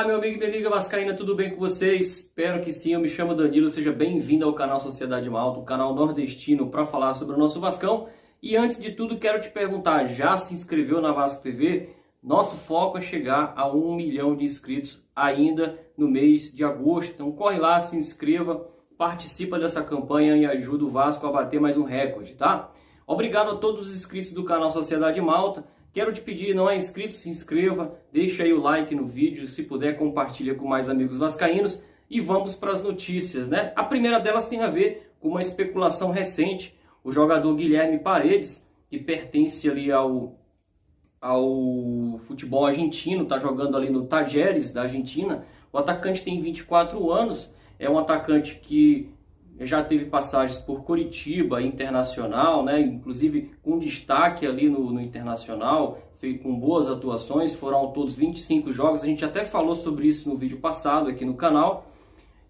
meu amigo e minha amiga vascaína, tudo bem com vocês? Espero que sim, eu me chamo Danilo, seja bem-vindo ao canal Sociedade Malta, o canal nordestino para falar sobre o nosso Vascão. E antes de tudo, quero te perguntar, já se inscreveu na Vasco TV? Nosso foco é chegar a 1 milhão de inscritos ainda no mês de agosto, então corre lá, se inscreva, participa dessa campanha e ajuda o Vasco a bater mais um recorde, tá? Obrigado a todos os inscritos do canal Sociedade Malta. Quero te pedir, não é inscrito, se inscreva, deixa aí o like no vídeo, se puder compartilha com mais amigos vascaínos e vamos para as notícias, né? A primeira delas tem a ver com uma especulação recente. O jogador Guilherme Paredes, que pertence ali ao futebol argentino, está jogando ali no Talleres da Argentina. O atacante tem 24 anos, é um atacante que já teve passagens por Coritiba, Internacional, né? Inclusive com destaque ali no Internacional, feito com boas atuações, foram ao todos 25 jogos, a gente até falou sobre isso no vídeo passado aqui no canal,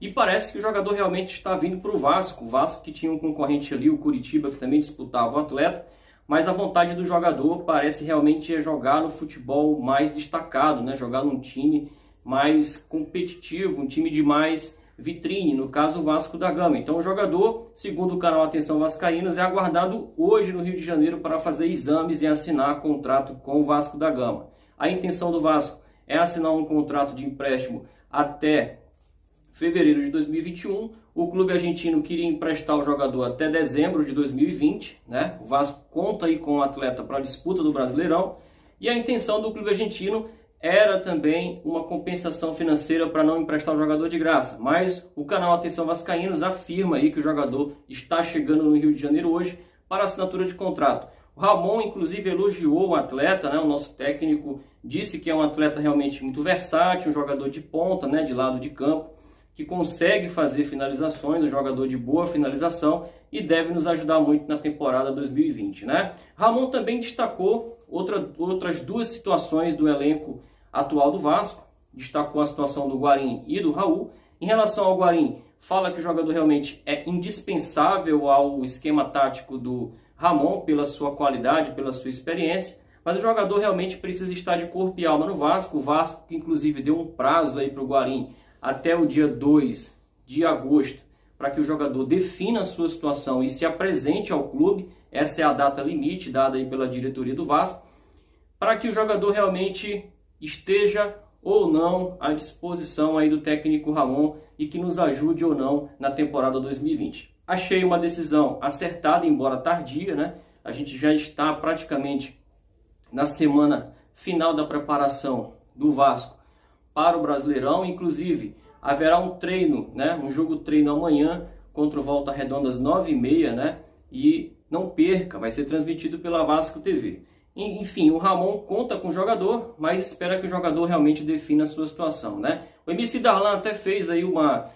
e parece que o jogador realmente está vindo para o Vasco que tinha um concorrente ali, o Coritiba, que também disputava o atleta, mas a vontade do jogador parece realmente jogar no futebol mais destacado, né? Jogar num time mais competitivo, um time de mais vitrine, no caso o Vasco da Gama. Então o jogador, segundo o canal Atenção Vascaínos, é aguardado hoje no Rio de Janeiro para fazer exames e assinar contrato com o Vasco da Gama. A intenção do Vasco é assinar um contrato de empréstimo até fevereiro de 2021. O clube argentino queria emprestar o jogador até dezembro de 2020, né? O Vasco conta aí com o atleta para a disputa do Brasileirão, e a intenção do clube argentino era também uma compensação financeira para não emprestar o jogador de graça. Mas o canal Atenção Vascaínos afirma aí que o jogador está chegando no Rio de Janeiro hoje para assinatura de contrato. O Ramon, inclusive, elogiou o atleta, né? O nosso técnico disse que é um atleta realmente muito versátil, um jogador de ponta, né? De lado de campo, que consegue fazer finalizações, um jogador de boa finalização e deve nos ajudar muito na temporada 2020, né? Ramon também destacou outras duas situações do elenco atual do Vasco, destacou a situação do Guarim e do Raul. Em relação ao Guarim, fala que o jogador realmente é indispensável ao esquema tático do Ramon, pela sua qualidade, pela sua experiência, mas o jogador realmente precisa estar de corpo e alma no Vasco. O Vasco, que inclusive deu um prazo aí para o Guarim até o dia 2 de agosto, para que o jogador defina a sua situação e se apresente ao clube. Essa é a data limite dada aí pela diretoria do Vasco, para que o jogador realmente esteja ou não à disposição aí do técnico Ramon e que nos ajude ou não na temporada 2020. Achei uma decisão acertada, embora tardia, né? A gente já está praticamente na semana final da preparação do Vasco para o Brasileirão. Inclusive, haverá um treino, né? Um jogo treino amanhã contra o Volta Redonda às 9h30, né? E não perca, vai ser transmitido pela Vasco TV. Enfim, o Ramon conta com o jogador, mas espera que o jogador realmente defina a sua situação, né? O MC Darlan até fez aí uma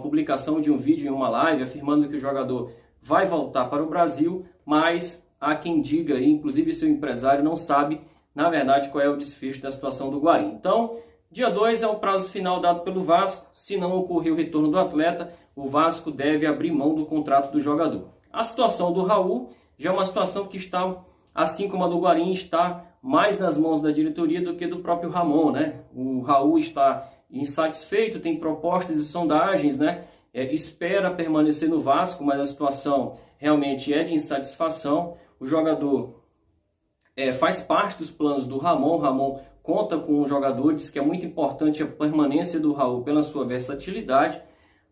publicação de um vídeo em uma live afirmando que o jogador vai voltar para o Brasil, mas há quem diga aí, inclusive seu empresário não sabe, na verdade, qual é o desfecho da situação do Guarim. Então, dia 2 é o prazo final dado pelo Vasco. Se não ocorrer o retorno do atleta, o Vasco deve abrir mão do contrato do jogador. A situação do Raul já é uma situação que está, assim como a do Guarim, está mais nas mãos da diretoria do que do próprio Ramon, né? O Raul está insatisfeito, tem propostas e sondagens, né? Espera permanecer no Vasco, mas a situação realmente é de insatisfação. O jogador faz parte dos planos do Ramon. O Ramon conta com um jogador, diz que é muito importante a permanência do Raul pela sua versatilidade,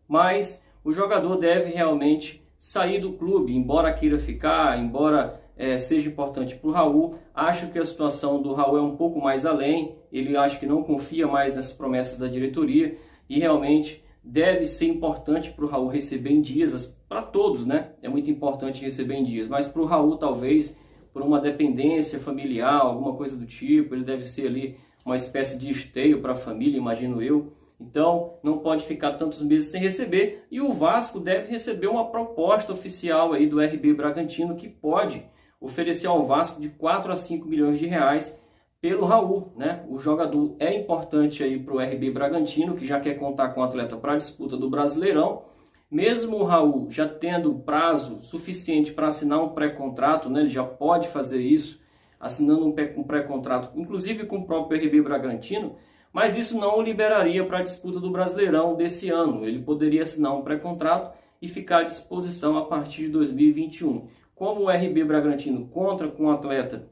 mas o jogador deve realmente sair do clube, embora queira ficar, embora seja importante para o Raul. Acho que a situação do Raul é um pouco mais além, ele acha que não confia mais nessas promessas da diretoria e realmente deve ser importante para o Raul receber em dias, para todos, né? É muito importante receber em dias, mas para o Raul talvez por uma dependência familiar, alguma coisa do tipo, ele deve ser ali uma espécie de esteio para a família, imagino eu. Então, não pode ficar tantos meses sem receber, e o Vasco deve receber uma proposta oficial aí do RB Bragantino, que pode oferecer ao Vasco de 4 a 5 milhões de reais pelo Raul, né? O jogador é importante aí para o RB Bragantino, que já quer contar com o atleta para a disputa do Brasileirão. Mesmo o Raul já tendo prazo suficiente para assinar um pré-contrato, né? Ele já pode fazer isso, assinando um pré-contrato, inclusive com o próprio RB Bragantino, mas isso não o liberaria para a disputa do Brasileirão desse ano. Ele poderia assinar um pré-contrato e ficar à disposição a partir de 2021. Como o RB Bragantino conta com o atleta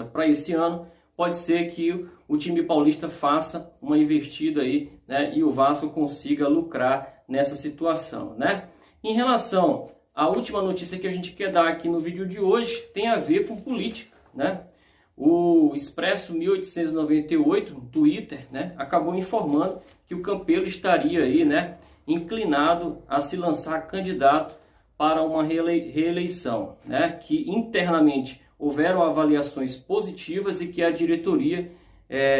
para esse ano, pode ser que o time paulista faça uma investida aí, né, e o Vasco consiga lucrar nessa situação, né? Em relação à última notícia que a gente quer dar aqui no vídeo de hoje, tem a ver com política, né? O Expresso 1898, no Twitter, né, acabou informando que o Campelo estaria aí, né, inclinado a se lançar candidato para uma reeleição, né, que internamente houveram avaliações positivas e que a diretoria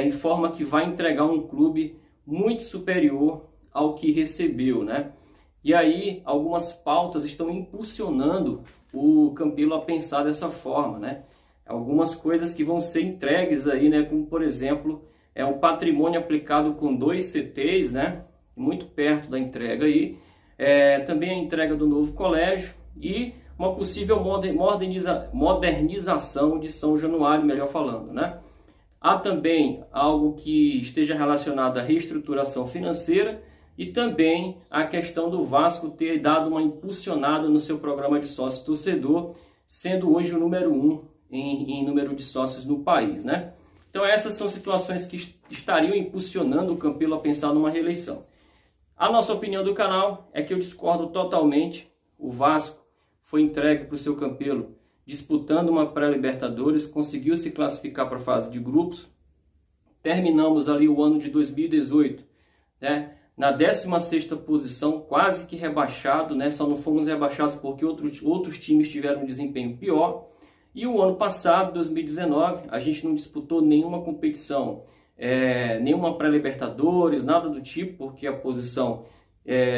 informa que vai entregar um clube muito superior ao que recebeu, né? E aí algumas pautas estão impulsionando o Campelo a pensar dessa forma, né? Algumas coisas que vão ser entregues aí, né? Como por exemplo, o patrimônio aplicado com 2 CTs, né? Muito perto da entrega aí. Também a entrega do novo colégio e uma possível modernização de São Januário, melhor falando, né? Há também algo que esteja relacionado à reestruturação financeira e também a questão do Vasco ter dado uma impulsionada no seu programa de sócio-torcedor, sendo hoje o número 1 em número de sócios no país, né? Então essas são situações que estariam impulsionando o Campelo a pensar numa reeleição. A nossa opinião do canal é que eu discordo totalmente. O Vasco foi entregue para o seu Campelo disputando uma pré-Libertadores, conseguiu se classificar para a fase de grupos. Terminamos ali o ano de 2018, né, na 16ª posição, quase que rebaixado, né? Só não fomos rebaixados porque outros times tiveram um desempenho pior. E o ano passado, 2019, a gente não disputou nenhuma competição, nenhuma pré-Libertadores, nada do tipo, porque a posição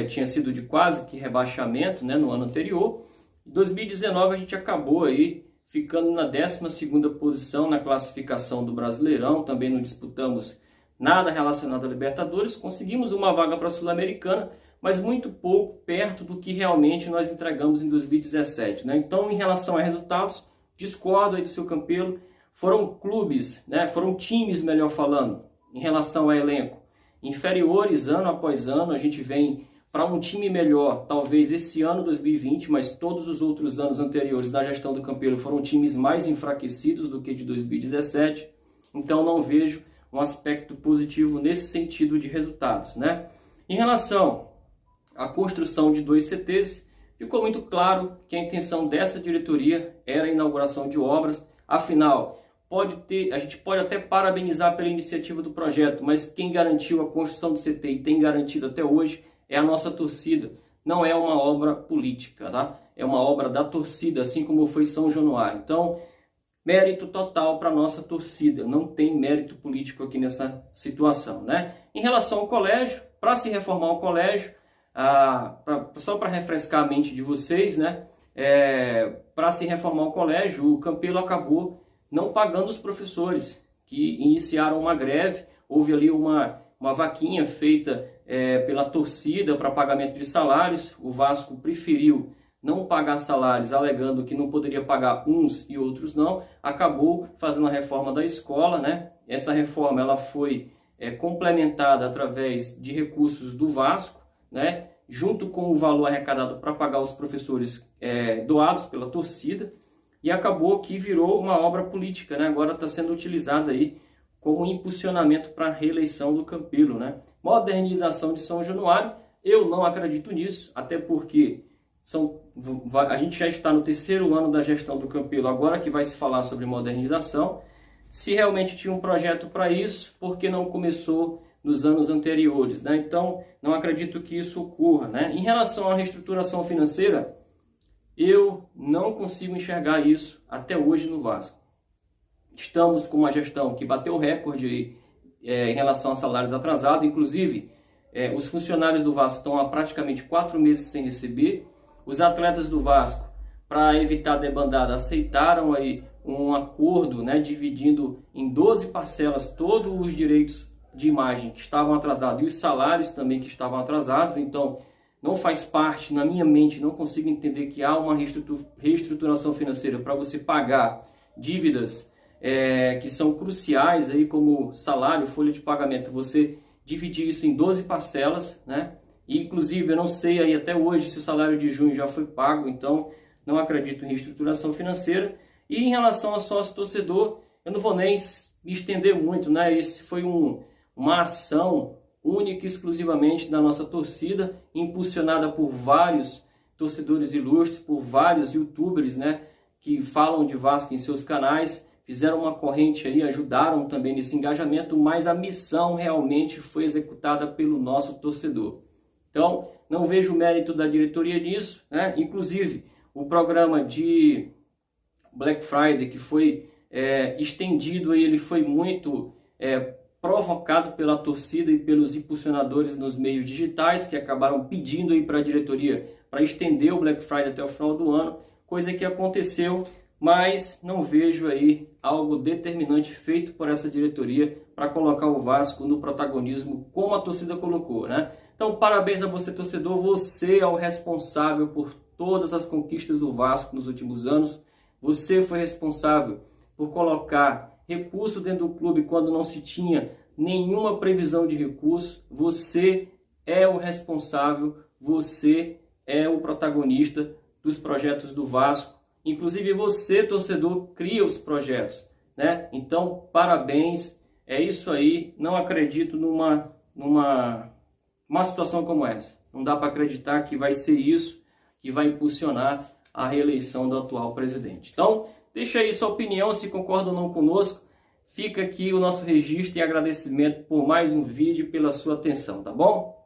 tinha sido de quase que rebaixamento, né, no ano anterior. Em 2019 a gente acabou aí ficando na 12ª posição na classificação do Brasileirão, também não disputamos nada relacionado a Libertadores, conseguimos uma vaga para a Sul-Americana, mas muito pouco perto do que realmente nós entregamos em 2017, né? Então, em relação a resultados, discordo aí do seu Campelo. Foram clubes, né? Foram times, melhor falando, em relação ao elenco, inferiores ano após ano. A gente vem para um time melhor, talvez esse ano 2020, mas todos os outros anos anteriores da gestão do Campelo foram times mais enfraquecidos do que de 2017. Então não vejo um aspecto positivo nesse sentido de resultados, né? Em relação à construção de 2 CTs, ficou muito claro que a intenção dessa diretoria era a inauguração de obras. Afinal, a gente pode até parabenizar pela iniciativa do projeto, mas quem garantiu a construção do CT e tem garantido até hoje é a nossa torcida. Não é uma obra política, tá? É uma obra da torcida, assim como foi São Januário. Então, mérito total para a nossa torcida. Não tem mérito político aqui nessa situação, né? Em relação ao colégio, para se reformar o colégio, só para refrescar a mente de vocês, né? Para se reformar o colégio, o Campelo acabou não pagando os professores que iniciaram uma greve. Houve ali uma vaquinha feita pela torcida para pagamento de salários. O Vasco preferiu não pagar salários, alegando que não poderia pagar uns e outros não. Acabou fazendo a reforma da escola, né? Essa reforma ela foi complementada através de recursos do Vasco, né? Junto com o valor arrecadado para pagar os professores doados pela torcida, e acabou que virou uma obra política, né? Agora está sendo utilizada aí como impulsionamento para a reeleição do Campelo, né? Modernização de São Januário, eu não acredito nisso, até porque a gente já está no 3º ano da gestão do Campelo, agora que vai se falar sobre modernização. Se realmente tinha um projeto para isso, por que não começou nos anos anteriores, né? Então, não acredito que isso ocorra, né? Em relação à reestruturação financeira, eu não consigo enxergar isso até hoje no Vasco. Estamos com uma gestão que bateu recorde aí, em relação a salários atrasados. Inclusive, os funcionários do Vasco estão há praticamente 4 meses sem receber. Os atletas do Vasco, para evitar a debandada, aceitaram aí um acordo, né, dividindo em 12 parcelas todos os direitos de imagem que estavam atrasados e os salários também que estavam atrasados. Então, não faz parte, na minha mente, não consigo entender que há uma reestruturação financeira para você pagar dívidas que são cruciais aí, como salário, folha de pagamento, você dividir isso em 12 parcelas, né? E, inclusive, eu não sei aí até hoje se o salário de junho já foi pago, então não acredito em reestruturação financeira. E em relação a sócio-torcedor, eu não vou nem me estender muito, né? Esse foi uma ação única e exclusivamente da nossa torcida, impulsionada por vários torcedores ilustres, por vários youtubers, né, que falam de Vasco em seus canais, fizeram uma corrente aí, ajudaram também nesse engajamento, mas a missão realmente foi executada pelo nosso torcedor. Então, não vejo o mérito da diretoria nisso, né? Inclusive, o programa de Black Friday, que foi estendido, aí, ele foi muito provocado pela torcida e pelos impulsionadores nos meios digitais, que acabaram pedindo aí para a diretoria para estender o Black Friday até o final do ano, coisa que aconteceu, mas não vejo aí algo determinante feito por essa diretoria para colocar o Vasco no protagonismo como a torcida colocou, né? Então, parabéns a você, torcedor, você é o responsável por todas as conquistas do Vasco nos últimos anos, você foi responsável por colocar recurso dentro do clube quando não se tinha nenhuma previsão de recurso, você é o responsável, você é o protagonista dos projetos do Vasco. Inclusive você, torcedor, cria os projetos, né? Então, parabéns, é isso aí. Não acredito numa situação como essa. Não dá para acreditar que vai ser isso que vai impulsionar a reeleição do atual presidente. Então, deixa aí sua opinião, se concorda ou não conosco. Fica aqui o nosso registro e agradecimento por mais um vídeo e pela sua atenção, tá bom?